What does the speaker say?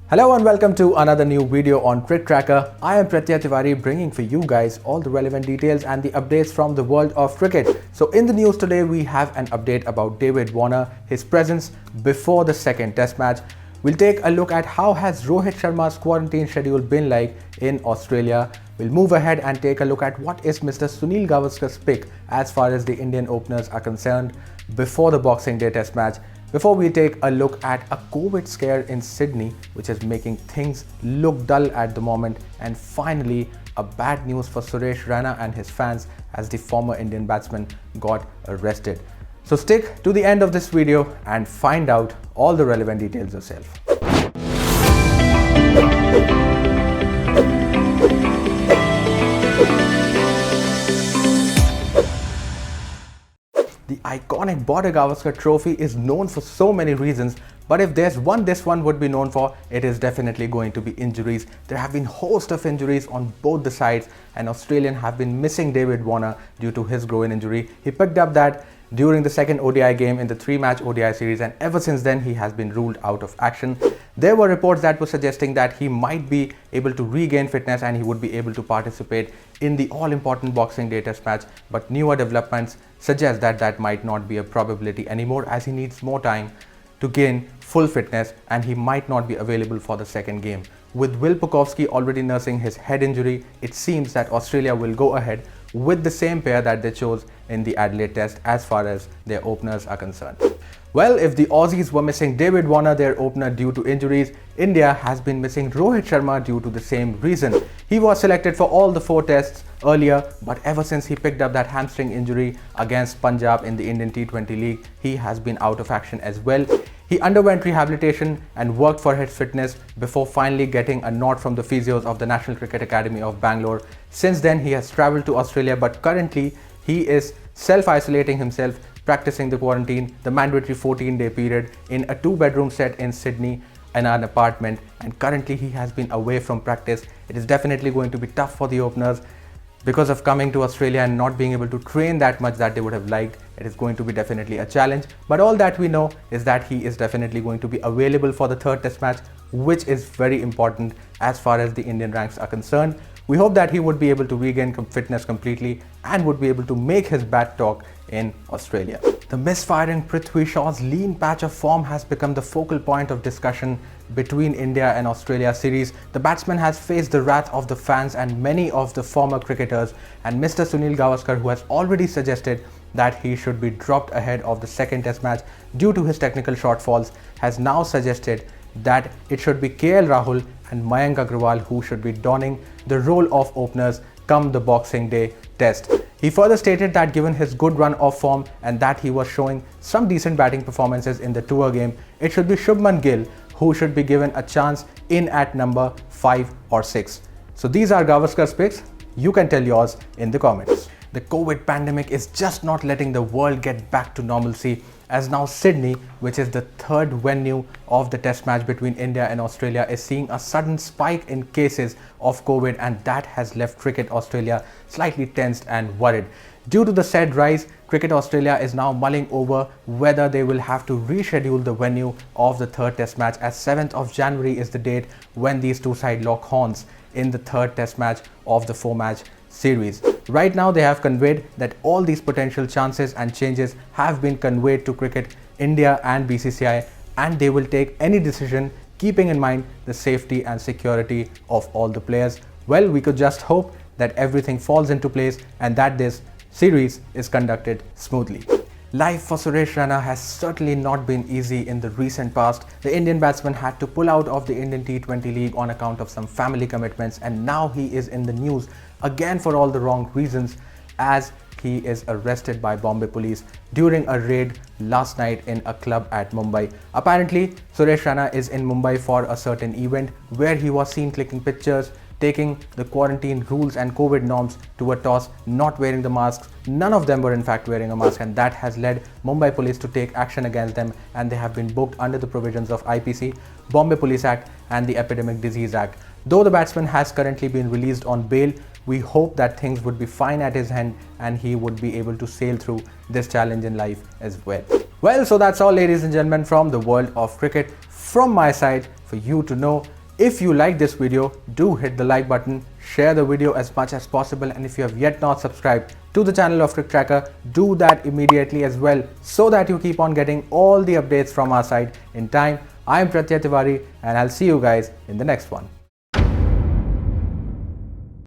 Hello and welcome to another new video on Cricket Tracker. I am Pratyay Tiwari bringing for you guys all the relevant details and the updates from the world of cricket. So in the news today we have an update about David Warner, his presence before the second test match. We'll take a look at how has Rohit Sharma's quarantine schedule been like in Australia. We'll move ahead and take a look at what is Mr. Sunil Gavaskar's pick as far as the Indian openers are concerned before the Boxing Day test match. Before we take a look at a COVID scare in Sydney, which is making things look dull at the moment, and finally a bad news for Suresh Raina and his fans as the former Indian batsman got arrested. So stick to the end of this video and find out all the relevant details yourself. The iconic Border Gavaskar trophy is known for so many reasons, but if there's one this one would be known for, it is definitely going to be injuries. There have been a host of injuries on both the sides, and Australian have been missing David Warner due to his groin injury. He picked up that during the second ODI game in the 3-match ODI series, and ever since then he has been ruled out of action. There were reports that were suggesting that he might be able to regain fitness and he would be able to participate in the all-important Boxing Day test match, but newer developments suggest that that might not be a probability anymore, as he needs more time to gain full fitness and he might not be available for the second game. With Will Pucovski already nursing his head injury, it seems that Australia will go ahead with the same pair that they chose in the Adelaide test as far as their openers are concerned. Well, if the Aussies were missing David Warner, their opener, due to injuries, India has been missing Rohit Sharma due to the same reason. He was selected for all the 4 tests earlier, but ever since he picked up that hamstring injury against Punjab in the Indian T20 League, he has been out of action as well. He underwent rehabilitation and worked for his fitness before finally getting a nod from the physios of the National Cricket Academy of Bangalore. Since then, he has travelled to Australia, but currently he is self-isolating himself, practicing the quarantine, the mandatory 14-day period, in a 2-bedroom set in Sydney in an apartment, and currently he has been away from practice. It is definitely going to be tough for the openers because of coming to Australia and not being able to train that much that they would have liked. It is going to be definitely a challenge, but all that we know is that he is definitely going to be available for the 3rd test match, which is very important as far as the Indian ranks are concerned. We hope that he would be able to regain fitness completely and would be able to make his bat talk in Australia. The misfiring Prithvi Shaw's lean patch of form has become the focal point of discussion between India and Australia series. The batsman has faced the wrath of the fans and many of the former cricketers, and Mr. Sunil Gavaskar, who has already suggested that he should be dropped ahead of the 2nd test match due to his technical shortfalls, has now suggested that it should be KL Rahul and Mayank Agarwal who should be donning the role of openers come the Boxing Day test. He further stated that given his good run of form and that he was showing some decent batting performances in the tour game, it should be Shubman Gill who should be given a chance in at number 5 or 6. So these are Gavaskar's picks. You can tell yours in the comments. The COVID pandemic is just not letting the world get back to normalcy, as now Sydney, which is the 3rd venue of the test match between India and Australia, is seeing a sudden spike in cases of COVID, and that has left Cricket Australia slightly tensed and worried. Due to the said rise, Cricket Australia is now mulling over whether they will have to reschedule the venue of the 3rd test match, as 7th of January is the date when these two sides lock horns in the 3rd test match of the 4-match series. Right now they have conveyed that all these potential chances and changes have been conveyed to Cricket India and BCCI, and they will take any decision keeping in mind the safety and security of all the players. Well, we could just hope that everything falls into place and that this series is conducted smoothly. Life for Suresh Raina has certainly not been easy in the recent past. The Indian batsman had to pull out of the Indian T20 League on account of some family commitments, and now he is in the news again for all the wrong reasons, as he is arrested by Bombay police during a raid last night in a club at Mumbai. Apparently, Suresh Raina is in Mumbai for a certain event where he was seen clicking pictures, taking the quarantine rules and COVID norms to a toss, not wearing the masks. None of them were in fact wearing a mask, and that has led Mumbai police to take action against them, and they have been booked under the provisions of IPC, Bombay Police Act and the Epidemic Disease Act. Though the batsman has currently been released on bail, we hope that things would be fine at his end and he would be able to sail through this challenge in life as well. Well, so that's all, ladies and gentlemen, from the world of cricket from my side for you to know. If you like this video, do hit the like button, share the video as much as possible, and if you have yet not subscribed to the channel of Cricket Tracker, do that immediately as well so that you keep on getting all the updates from our side in time. I am Pratyay Tiwari and I'll see you guys in the next one.